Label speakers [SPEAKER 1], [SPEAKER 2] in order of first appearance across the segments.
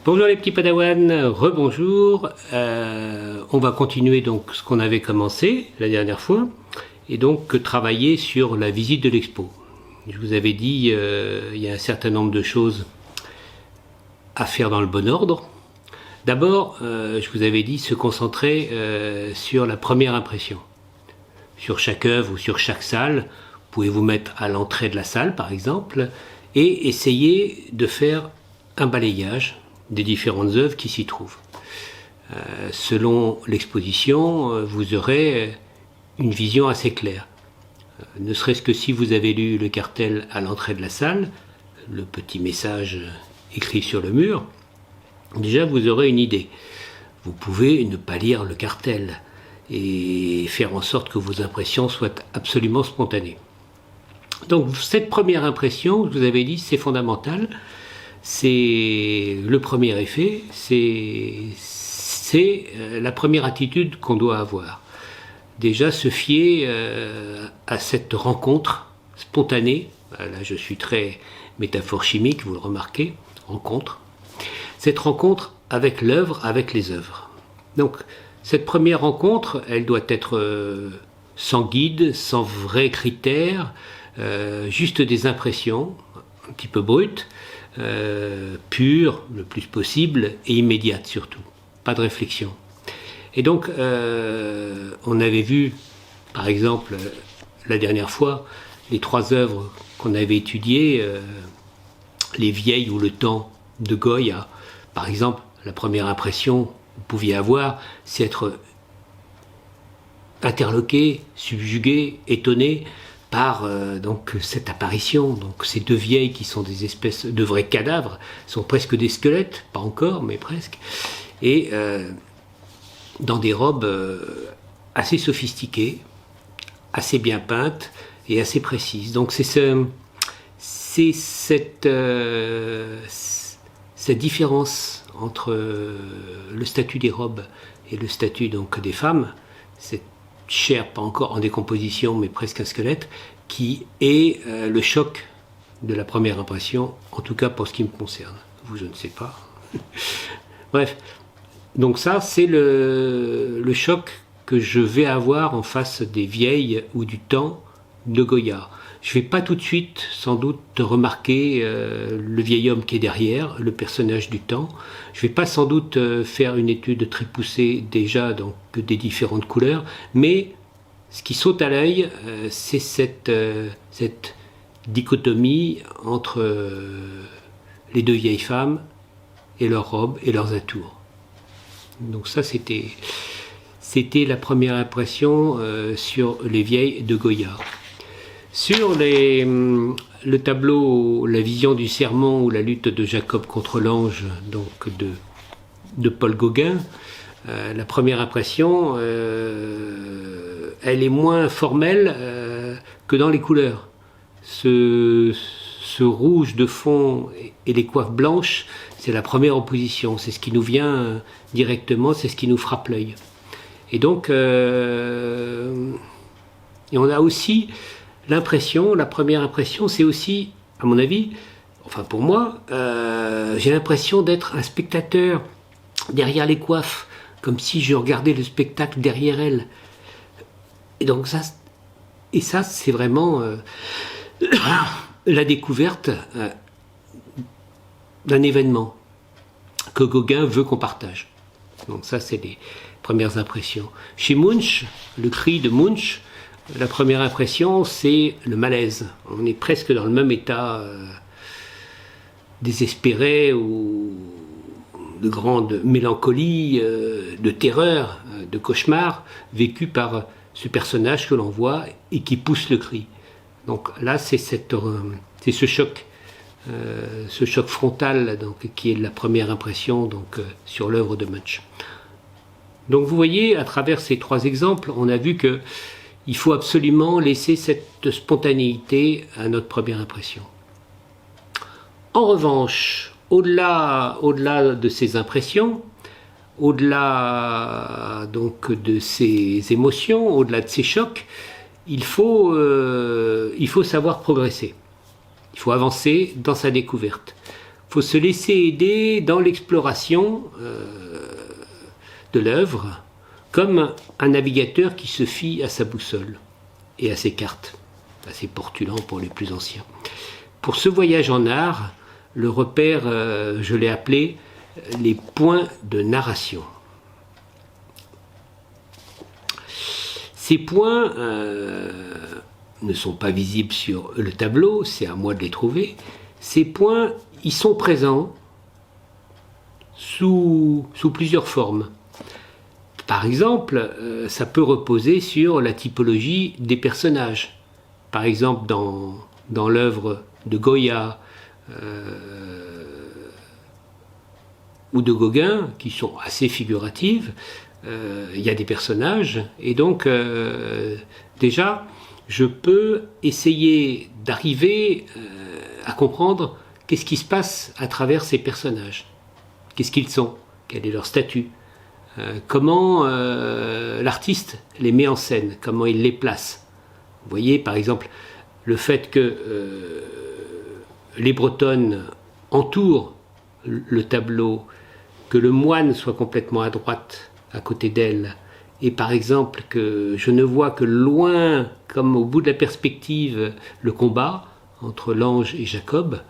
[SPEAKER 1] Bonjour les petits padawans, rebonjour. On va continuer donc ce qu'on avait commencé la dernière fois et donc travailler sur la visite de l'expo. Je vous avais dit il y a un certain nombre de choses à faire dans le bon ordre. D'abord, je vous avais dit se concentrer sur la première impression. Sur chaque œuvre ou sur chaque salle, vous pouvez vous mettre à l'entrée de la salle par exemple et essayer de faire un balayage des différentes œuvres qui s'y trouvent. Selon l'exposition, vous aurez une vision assez claire. Ne serait-ce que si vous avez lu le cartel à l'entrée de la salle, le petit message écrit sur le mur, déjà vous aurez une idée. Vous pouvez ne pas lire le cartel et faire en sorte que vos impressions soient absolument spontanées. Donc cette première impression, je vous avais dit, c'est fondamental. C'est le premier effet, c'est la première attitude qu'on doit avoir. Déjà se fier à cette rencontre spontanée, là je suis très métaphore chimique, vous le remarquez, rencontre. Cette rencontre avec l'œuvre, avec les œuvres. Donc cette première rencontre, elle doit être sans guide, sans vrais critères, juste des impressions, un petit peu brutes, pure le plus possible et immédiate surtout, pas de réflexion. Et donc on avait vu par exemple la dernière fois les trois œuvres qu'on avait étudiées, Les Vieilles ou Le Temps de Goya. Par exemple, la première impression que vous pouviez avoir, c'est être interloqué, subjugué, étonné par donc cette apparition. Donc ces deux vieilles qui sont des espèces de vrais cadavres, sont presque des squelettes, pas encore mais presque, et dans des robes assez sophistiquées, assez bien peintes et assez précises. Donc c'est cette différence entre le statut des robes et le statut donc des femmes, cette chair pas encore en décomposition mais presque un squelette, qui est le choc de la première impression, en tout cas pour ce qui me concerne. Vous, je ne sais pas. Bref, donc ça c'est le choc que je vais avoir en face des Vieilles ou du Temps de Goya. Je ne vais pas tout de suite sans doute remarquer le vieil homme qui est derrière, le personnage du Temps. Je ne vais pas sans doute faire une étude très poussée déjà donc des différentes couleurs, mais ce qui saute à l'œil, c'est cette dichotomie entre les deux vieilles femmes et leurs robes et leurs atours. Donc ça c'était la première impression sur Les Vieilles de Goya. Sur le tableau La Vision du Sermon ou la lutte de Jacob contre l'ange, donc de Paul Gauguin, la première impression, elle est moins formelle que dans les couleurs. Ce rouge de fond et les coiffes blanches, c'est la première opposition, c'est ce qui nous vient directement, c'est ce qui nous frappe l'œil. Et donc, et on a aussi l'impression, la première impression, c'est aussi, à mon avis, enfin pour moi, j'ai l'impression d'être un spectateur derrière les coiffes, comme si je regardais le spectacle derrière elles. Et donc ça c'est vraiment la découverte d'un événement que Gauguin veut qu'on partage. Donc ça c'est les premières impressions. Chez Munch, le cri de Munch, la première impression, c'est le malaise. On est presque dans le même état désespéré ou de grande mélancolie, de terreur, de cauchemar, vécu par ce personnage que l'on voit et qui pousse le cri. Donc là, c'est ce choc frontal donc, qui est la première impression donc, sur l'œuvre de Munch. Donc vous voyez, à travers ces trois exemples, on a vu que il faut absolument laisser cette spontanéité à notre première impression. En revanche, au-delà de ces impressions, au-delà donc de ces émotions, au-delà de ces chocs, il faut savoir progresser. Il faut avancer dans sa découverte. faut se laisser aider dans l'exploration de l'œuvre, comme un navigateur qui se fie à sa boussole et à ses cartes, assez portulant pour les plus anciens. Pour ce voyage en art, le repère, je l'ai appelé les points de narration. Ces points ne sont pas visibles sur le tableau, c'est à moi de les trouver. Ces points, ils sont présents sous plusieurs formes. Par exemple, ça peut reposer sur la typologie des personnages. Par exemple, dans l'œuvre de Goya ou de Gauguin, qui sont assez figuratives, il y a des personnages, et donc déjà, je peux essayer d'arriver à comprendre qu'est-ce qui se passe à travers ces personnages. Qu'est-ce qu'ils sont? Quel est leur statut? Comment l'artiste les met en scène? Comment il les place? Vous voyez, par exemple, le fait que les Bretonnes entourent le tableau, que le moine soit complètement à droite, à côté d'elle, et par exemple que je ne vois que loin, comme au bout de la perspective, le combat entre l'ange et Jacob,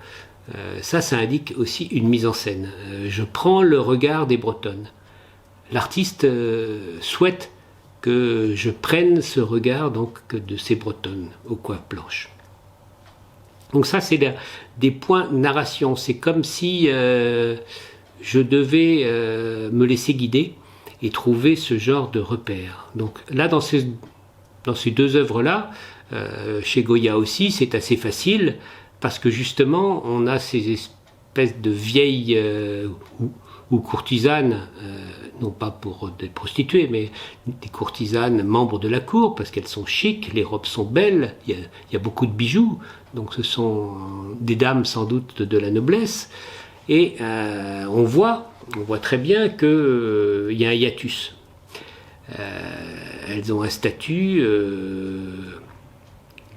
[SPEAKER 1] ça indique aussi une mise en scène. Je prends le regard des Bretonnes. L'artiste souhaite que je prenne ce regard donc de ces Bretonnes au coin blanche. Donc ça, c'est des points de narration. C'est comme si je devais me laisser guider et trouver ce genre de repères. Donc là, dans ces deux œuvres-là, chez Goya aussi, c'est assez facile, parce que justement, on a ces espèces de vieilles ou courtisanes, non pas pour des prostituées, mais des courtisanes membres de la cour, parce qu'elles sont chics, les robes sont belles, il y a beaucoup de bijoux, donc ce sont des dames sans doute de la noblesse, et on voit très bien qu'il y a un hiatus. Elles ont un statut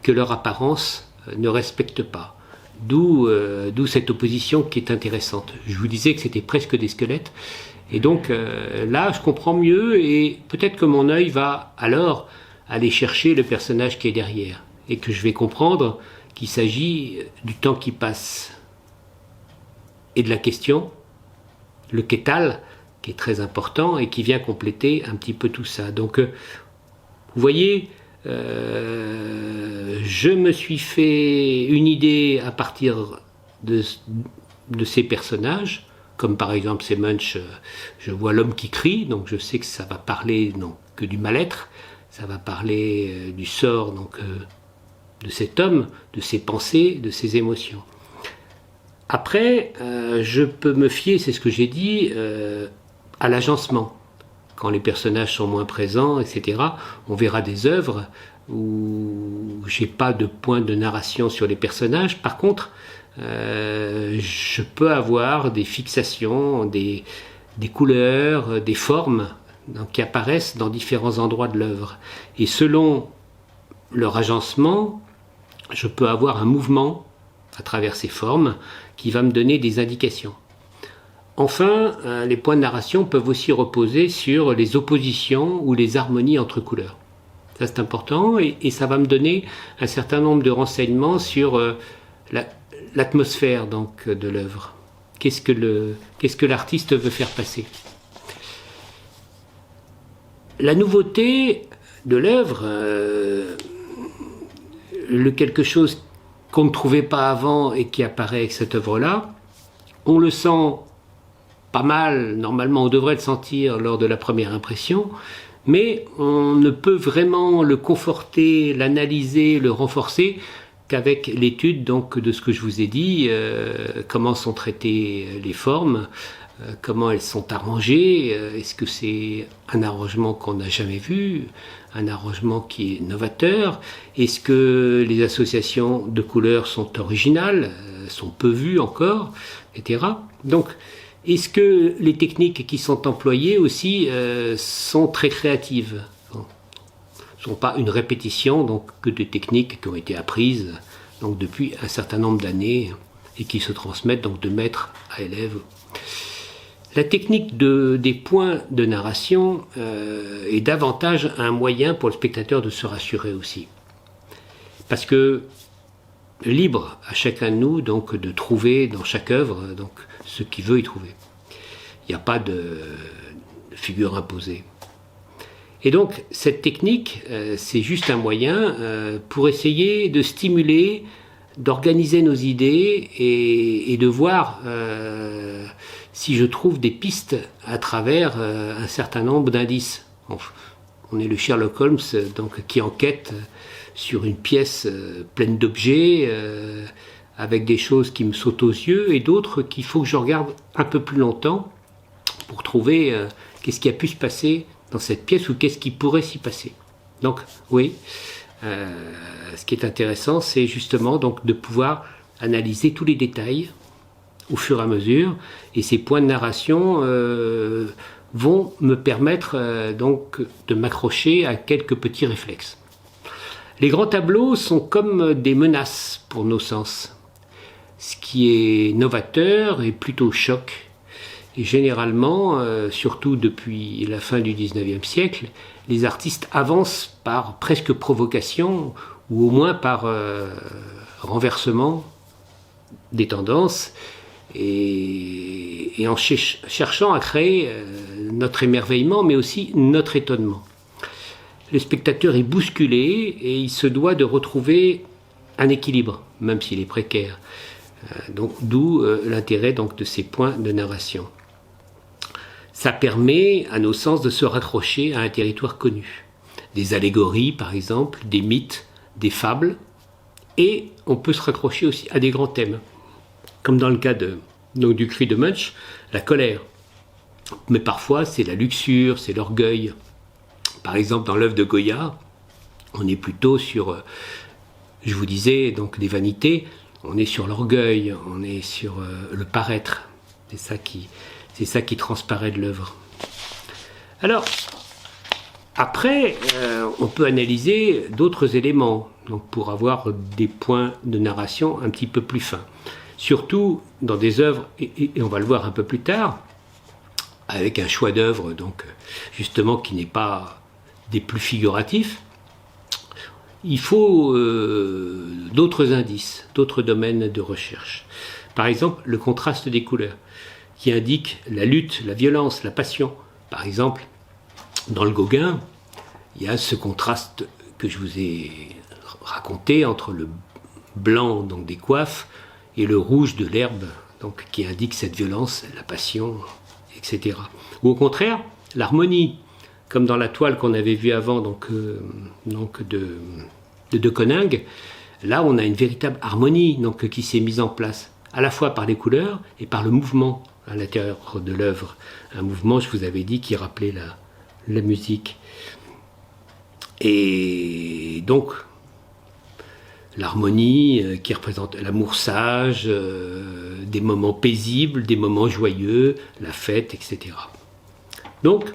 [SPEAKER 1] que leur apparence ne respecte pas. D'où cette opposition qui est intéressante. Je vous disais que c'était presque des squelettes. Et donc là, je comprends mieux, et peut-être que mon œil va alors aller chercher le personnage qui est derrière. Et que je vais comprendre qu'il s'agit du temps qui passe. Et de la question, le quétal, qui est très important et qui vient compléter un petit peu tout ça. Donc, vous voyez, je me suis fait une idée à partir de ces personnages, comme par exemple ces Munch, je vois l'homme qui crie, donc je sais que ça va parler non que du mal-être, ça va parler du sort donc de cet homme, de ses pensées, de ses émotions. Après, je peux me fier, c'est ce que j'ai dit, à l'agencement. Quand les personnages sont moins présents, etc., on verra des œuvres où j'ai pas de point de narration sur les personnages. Par contre, je peux avoir des fixations, des couleurs, des formes donc, qui apparaissent dans différents endroits de l'œuvre. Et selon leur agencement, je peux avoir un mouvement à travers ces formes qui va me donner des indications. Enfin, les points de narration peuvent aussi reposer sur les oppositions ou les harmonies entre couleurs. Ça c'est important, et ça va me donner un certain nombre de renseignements sur l'atmosphère donc de l'œuvre. Qu'est-ce que l'artiste veut faire passer? La nouveauté de l'œuvre, le quelque chose qu'on ne trouvait pas avant et qui apparaît avec cette œuvre-là, on le sent pas mal, normalement on devrait le sentir lors de la première impression, mais on ne peut vraiment le conforter, l'analyser, le renforcer qu'avec l'étude donc de ce que je vous ai dit, comment sont traitées les formes, comment elles sont arrangées, est-ce que c'est un arrangement qu'on n'a jamais vu, un arrangement qui est novateur, est-ce que les associations de couleurs sont originales, sont peu vues encore, etc. Donc, est-ce que les techniques qui sont employées aussi sont très créatives, ne sont pas une répétition donc, que de techniques qui ont été apprises donc, depuis un certain nombre d'années et qui se transmettent donc de maître à élève. La technique des points de narration est davantage un moyen pour le spectateur de se rassurer aussi. Parce que libre à chacun de nous donc de trouver dans chaque œuvre donc ce qu'il veut y trouver. Il n'y a pas de figure imposée. Et donc cette technique, c'est juste un moyen pour essayer de stimuler, d'organiser nos idées et de voir si je trouve des pistes à travers un certain nombre d'indices. On est le Sherlock Holmes donc, qui enquête sur une pièce pleine d'objets, avec des choses qui me sautent aux yeux et d'autres qu'il faut que je regarde un peu plus longtemps pour trouver qu'est-ce qui a pu se passer dans cette pièce ou qu'est-ce qui pourrait s'y passer. Donc oui, ce qui est intéressant, c'est justement donc de pouvoir analyser tous les détails au fur et à mesure, et ces points de narration vont me permettre donc de m'accrocher à quelques petits réflexes. Les grands tableaux sont comme des menaces pour nos sens. Ce qui est novateur et plutôt choc. Et généralement, surtout depuis la fin du 19e siècle, les artistes avancent par presque provocation ou au moins par renversement des tendances et en cherchant à créer notre émerveillement mais aussi notre étonnement. Le spectateur est bousculé et il se doit de retrouver un équilibre, même s'il est précaire. Donc, d'où l'intérêt donc, de ces points de narration. Ça permet à nos sens de se raccrocher à un territoire connu. Des allégories, par exemple, des mythes, des fables. Et on peut se raccrocher aussi à des grands thèmes. Comme dans le cas du cri de Munch, la colère. Mais parfois, c'est la luxure, c'est l'orgueil. Par exemple, dans l'œuvre de Goya, on est plutôt sur, je vous disais, donc des vanités. On est sur l'orgueil, on est sur le paraître. C'est ça qui transparaît de l'œuvre. Alors, après, on peut analyser d'autres éléments donc pour avoir des points de narration un petit peu plus fins. Surtout dans des œuvres, et on va le voir un peu plus tard, avec un choix d'œuvres donc justement qui n'est pas des plus figuratifs. Il faut d'autres indices, d'autres domaines de recherche. Par exemple, le contraste des couleurs, qui indique la lutte, la violence, la passion. Par exemple, dans le Gauguin, il y a ce contraste que je vous ai raconté entre le blanc donc des coiffes et le rouge de l'herbe, donc qui indique cette violence, la passion, etc. Ou au contraire, l'harmonie, comme dans la toile qu'on avait vue avant, donc de Koning, là on a une véritable harmonie donc, qui s'est mise en place, à la fois par les couleurs et par le mouvement à l'intérieur de l'œuvre. Un mouvement, je vous avais dit, qui rappelait la musique. Et donc, l'harmonie qui représente l'amour sage, des moments paisibles, des moments joyeux, la fête, etc. Donc,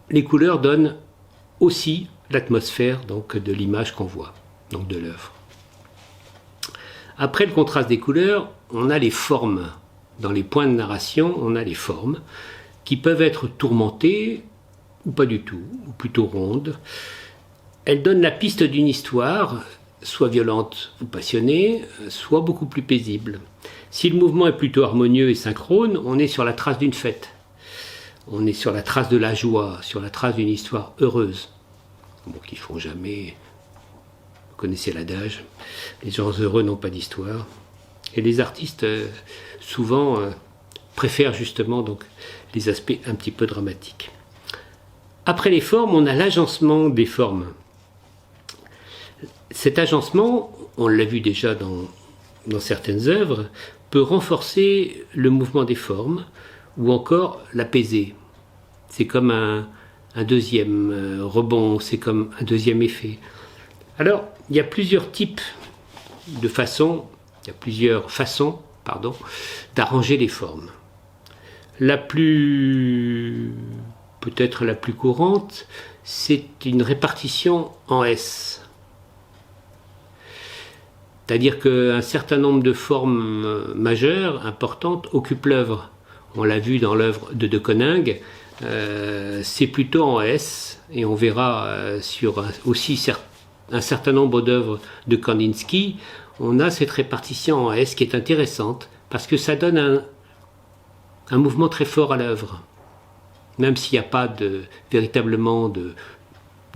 [SPEAKER 1] les couleurs donnent aussi l'atmosphère donc, de l'image qu'on voit, donc de l'œuvre. Après le contraste des couleurs, on a les formes. Dans les points de narration, on a les formes qui peuvent être tourmentées ou pas du tout, ou plutôt rondes. Elles donnent la piste d'une histoire, soit violente ou passionnée, soit beaucoup plus paisible. Si le mouvement est plutôt harmonieux et synchrone, on est sur la trace d'une fête. On est sur la trace de la joie, sur la trace d'une histoire heureuse. Bon, qui font jamais... Vous connaissez l'adage, les gens heureux n'ont pas d'histoire. Et les artistes, souvent, préfèrent justement donc, les aspects un petit peu dramatiques. Après les formes, on a l'agencement des formes. Cet agencement, on l'a vu déjà dans certaines œuvres, peut renforcer le mouvement des formes ou encore l'apaiser. C'est comme un deuxième rebond, c'est comme un deuxième effet. Alors, il y a plusieurs types de façons, d'arranger les formes. Peut-être la plus courante, c'est une répartition en S. C'est-à-dire qu'un certain nombre de formes majeures, importantes, occupent l'œuvre. On l'a vu dans l'œuvre de Koninck, c'est plutôt en S, et on verra sur aussi un certain nombre d'œuvres de Kandinsky, on a cette répartition en S qui est intéressante, parce que ça donne un mouvement très fort à l'œuvre. Même s'il n'y a pas véritablement de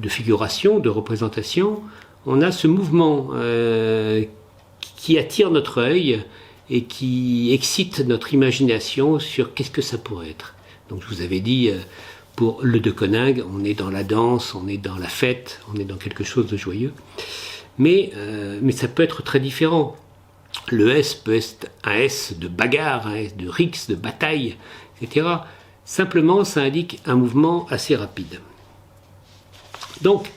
[SPEAKER 1] figuration, de représentation, on a ce mouvement qui attire notre œil et qui excite notre imagination sur qu'est-ce que ça pourrait être. Donc je vous avais dit, pour le de Koninck, on est dans la danse, on est dans la fête, on est dans quelque chose de joyeux. Mais ça peut être très différent. Le S peut être un S de bagarre, un S de rixe, de bataille, etc. Simplement, ça indique un mouvement assez rapide. Donc,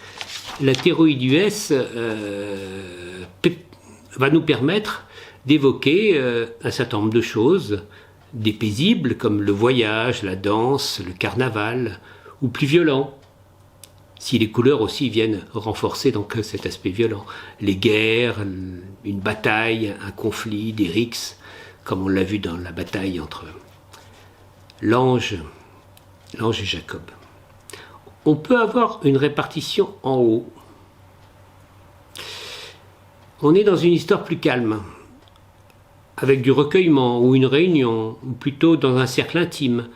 [SPEAKER 1] la théorie du S va nous permettre d'évoquer un certain nombre de choses, des paisibles comme le voyage, la danse, le carnaval, ou plus violents, si les couleurs aussi viennent renforcer donc cet aspect violent. Les guerres, une bataille, un conflit, des rixes, comme on l'a vu dans la bataille entre l'ange et Jacob. On peut avoir une répartition en haut. On est dans une histoire plus calme, avec du recueillement ou une réunion, ou plutôt dans un cercle intime.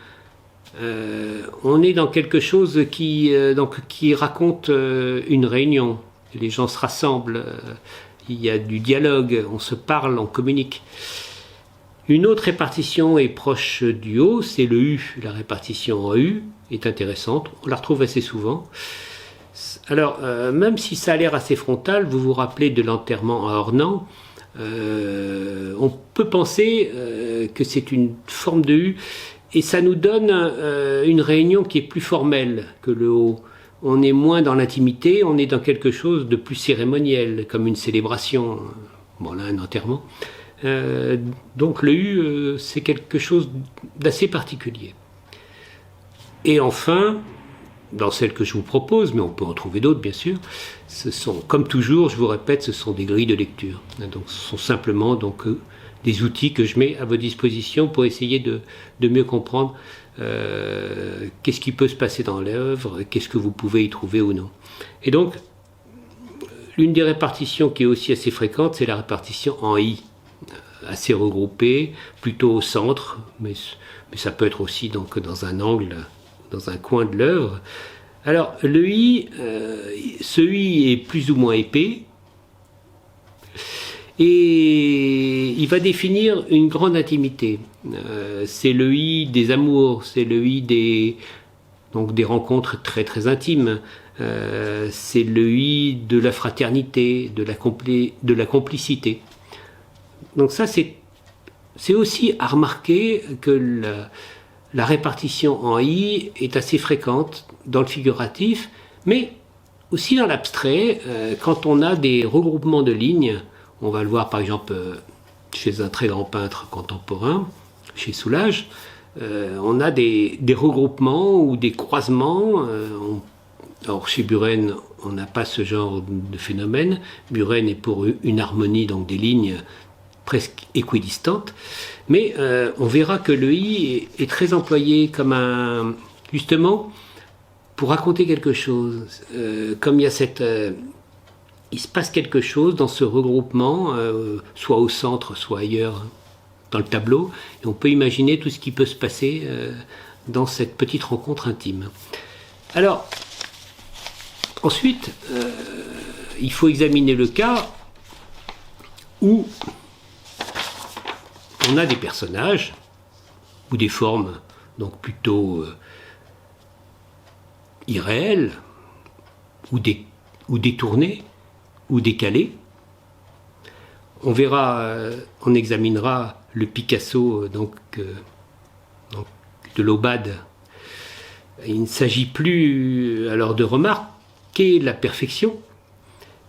[SPEAKER 1] On est dans quelque chose qui raconte une réunion. Les gens se rassemblent, il y a du dialogue, on se parle, on communique. Une autre répartition est proche du haut, c'est le U. La répartition en U est intéressante, on la retrouve assez souvent. Alors, même si ça a l'air assez frontal, vous vous rappelez de l'enterrement à Ornans, on peut penser que c'est une forme de U, et ça nous donne une réunion qui est plus formelle que le haut. On est moins dans l'intimité, on est dans quelque chose de plus cérémoniel, comme une célébration, bon là un enterrement. Donc le U, c'est quelque chose d'assez particulier. Et enfin, dans celle que je vous propose, mais on peut en trouver d'autres bien sûr, ce sont, comme toujours, je vous répète, ce sont des grilles de lecture. Donc ce sont simplement des outils que je mets à votre disposition pour essayer de mieux comprendre qu'est-ce qui peut se passer dans l'œuvre, qu'est-ce que vous pouvez y trouver ou non. Et donc, l'une des répartitions qui est aussi assez fréquente, c'est la répartition en I, assez regroupée, plutôt au centre, mais ça peut être aussi donc dans un angle, dans un coin de l'œuvre. Alors, le I, ce I est plus ou moins épais, et il va définir une grande intimité. C'est le I des amours, c'est le I des rencontres très très intimes, c'est le I de la fraternité, de la complicité. Donc ça c'est aussi à remarquer que la répartition en I est assez fréquente dans le figuratif, mais aussi dans l'abstrait, quand on a des regroupements de lignes. On va le voir par exemple chez un très grand peintre contemporain, chez Soulages, on a des regroupements ou des croisements. Alors chez Buren, on n'a pas ce genre de phénomène. Buren est pour une harmonie, donc des lignes presque équidistantes. Mais on verra que le I est très employé comme justement pour raconter quelque chose. Comme il y a il se passe quelque chose dans ce regroupement, soit au centre, soit ailleurs dans le tableau, et on peut imaginer tout ce qui peut se passer dans cette petite rencontre intime. Alors, ensuite, il faut examiner le cas où on a des personnages, ou des formes, donc plutôt irréelles, ou détournées, ou décalé. On verra, on examinera le Picasso de l'Aubade. Il ne s'agit plus alors de remarquer la perfection,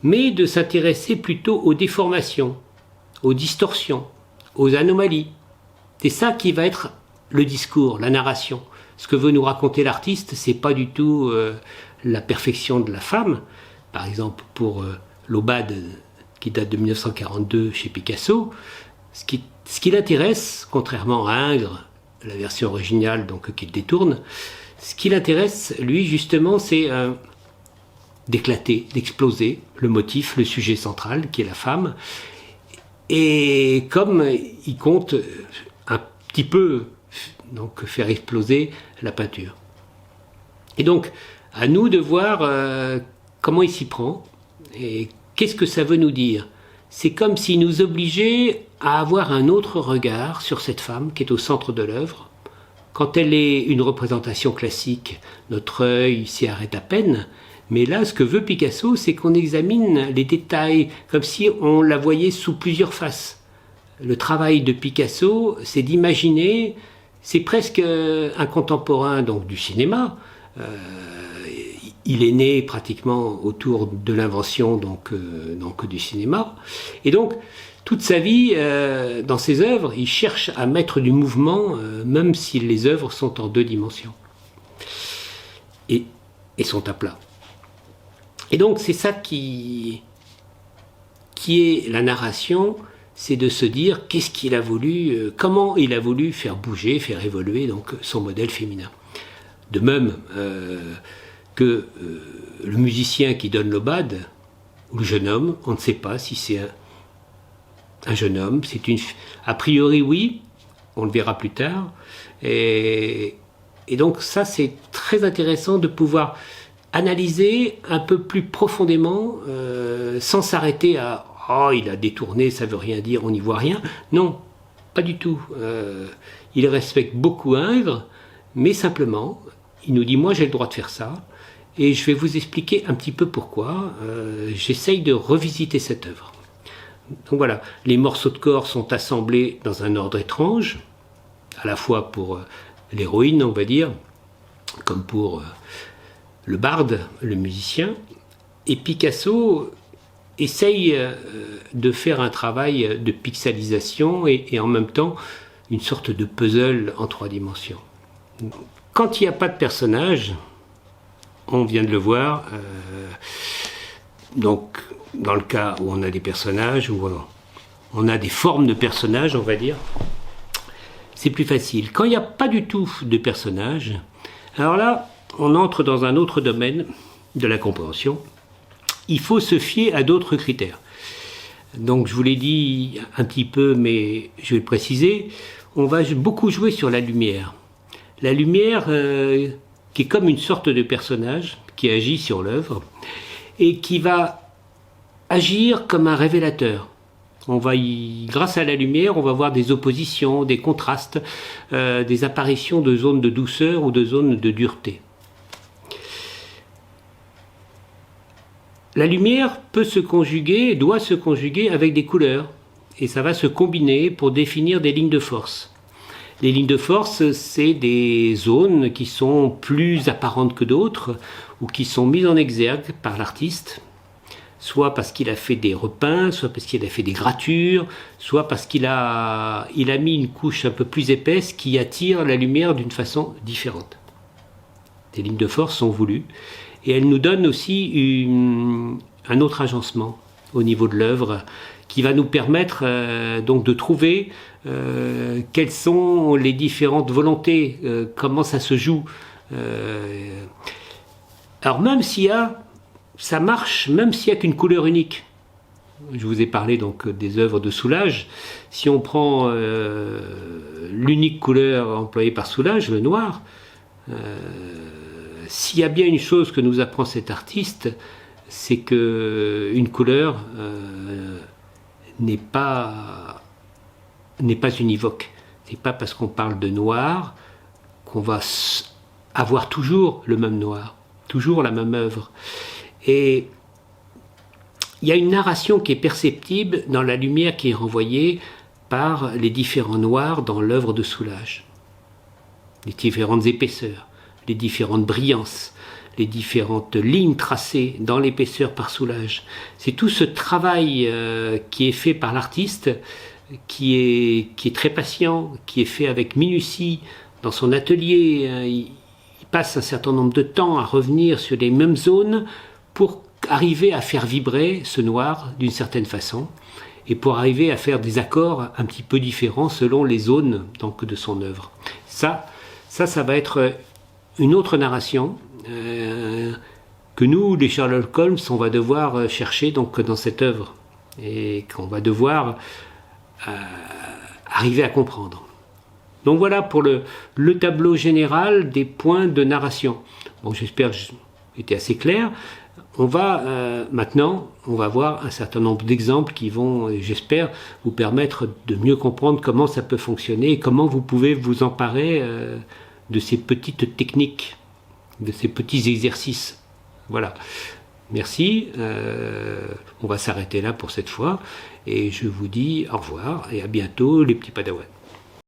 [SPEAKER 1] mais de s'intéresser plutôt aux déformations, aux distorsions, aux anomalies. C'est ça qui va être le discours, la narration. Ce que veut nous raconter l'artiste, c'est pas du tout la perfection de la femme. Par exemple, pour l'Aubade, qui date de 1942 chez Picasso. Ce qui l'intéresse, contrairement à Ingres, la version originale donc qu'il détourne, ce qui l'intéresse, lui, justement, c'est d'éclater, d'exploser le motif, le sujet central, qui est la femme. Et comme il compte un petit peu donc, faire exploser la peinture. Et donc, à nous de voir comment il s'y prend et qu'est-ce que ça veut nous dire. C'est comme s'il nous obligeait à avoir un autre regard sur cette femme qui est au centre de l'œuvre. Quand elle est une représentation classique, notre œil s'y arrête à peine. Mais là, ce que veut Picasso, c'est qu'on examine les détails comme si on la voyait sous plusieurs faces. Le travail de Picasso, c'est d'imaginer, c'est presque un contemporain donc, du cinéma. Il est né pratiquement autour de l'invention donc du cinéma. Et donc, toute sa vie, dans ses œuvres, il cherche à mettre du mouvement, même si les œuvres sont en 2 dimensions. Et sont à plat. Et donc, c'est ça qui est la narration, c'est de se dire qu'est-ce qu'il a voulu, comment il a voulu faire bouger, faire évoluer donc, son modèle féminin. De même que le musicien qui donne l'aubade, ou le jeune homme, on ne sait pas si c'est un jeune homme, a priori oui, on le verra plus tard, et donc ça c'est très intéressant de pouvoir analyser un peu plus profondément, sans s'arrêter à « oh, il a détourné, ça veut rien dire, on n'y voit rien ». Non, pas du tout. Il respecte beaucoup Ingres, mais simplement, il nous dit « moi j'ai le droit de faire ça ». Et je vais vous expliquer un petit peu pourquoi. J'essaye de revisiter cette œuvre. Donc voilà, les morceaux de corps sont assemblés dans un ordre étrange, à la fois pour l'héroïne, on va dire, comme pour le barde, le musicien. Et Picasso essaye de faire un travail de pixelisation et en même temps une sorte de puzzle en 3 dimensions. Quand il n'y a pas de personnage, on vient de le voir, donc dans le cas où on a des personnages, où on a des formes de personnages, on va dire, c'est plus facile. Quand il n'y a pas du tout de personnages, alors là, on entre dans un autre domaine de la compréhension. Il faut se fier à d'autres critères. Donc je vous l'ai dit un petit peu, mais je vais le préciser, on va beaucoup jouer sur la lumière. La lumière qui est comme une sorte de personnage qui agit sur l'œuvre et qui va agir comme un révélateur. Grâce à la lumière, on va voir des oppositions, des contrastes, des apparitions de zones de douceur ou de zones de dureté. La lumière peut se conjuguer, doit se conjuguer avec des couleurs, et ça va se combiner pour définir des lignes de force. Les lignes de force, c'est des zones qui sont plus apparentes que d'autres, ou qui sont mises en exergue par l'artiste, soit parce qu'il a fait des repeints, soit parce qu'il a fait des gratures, soit parce qu'il a mis une couche un peu plus épaisse qui attire la lumière d'une façon différente. Ces lignes de force sont voulues, et elles nous donnent aussi un autre agencement au niveau de l'œuvre, qui va nous permettre donc de trouver quelles sont les différentes volontés, comment ça se joue. Alors même ça marche, même s'il n'y a qu'une couleur unique. Je vous ai parlé donc des œuvres de Soulages. Si on prend l'unique couleur employée par Soulages, le noir, s'il y a bien une chose que nous apprend cet artiste, c'est qu'une couleur n'est pas univoque. C'est pas parce qu'on parle de noir qu'on va avoir toujours le même noir, toujours la même œuvre. Et il y a une narration qui est perceptible dans la lumière qui est renvoyée par les différents noirs dans l'œuvre de Soulages. Les différentes épaisseurs, les différentes brillances, les différentes lignes tracées dans l'épaisseur par Soulages. C'est tout ce travail qui est fait par l'artiste, qui est très patient, qui est fait avec minutie dans son atelier. Il passe un certain nombre de temps à revenir sur les mêmes zones pour arriver à faire vibrer ce noir d'une certaine façon et pour arriver à faire des accords un petit peu différents selon les zones donc, de son œuvre. Ça va être une autre narration que nous, les Sherlock Holmes, on va devoir chercher donc, dans cette œuvre et qu'on va devoir arriver à comprendre. Donc voilà pour le tableau général des points de narration. Bon, j'espère que j'ai été assez clair. On va maintenant, on va voir un certain nombre d'exemples qui vont, j'espère, vous permettre de mieux comprendre comment ça peut fonctionner et comment vous pouvez vous emparer de ces petites techniques, de ces petits exercices. Voilà. Merci. On va s'arrêter là pour cette fois et je vous dis au revoir et à bientôt les petits padawans.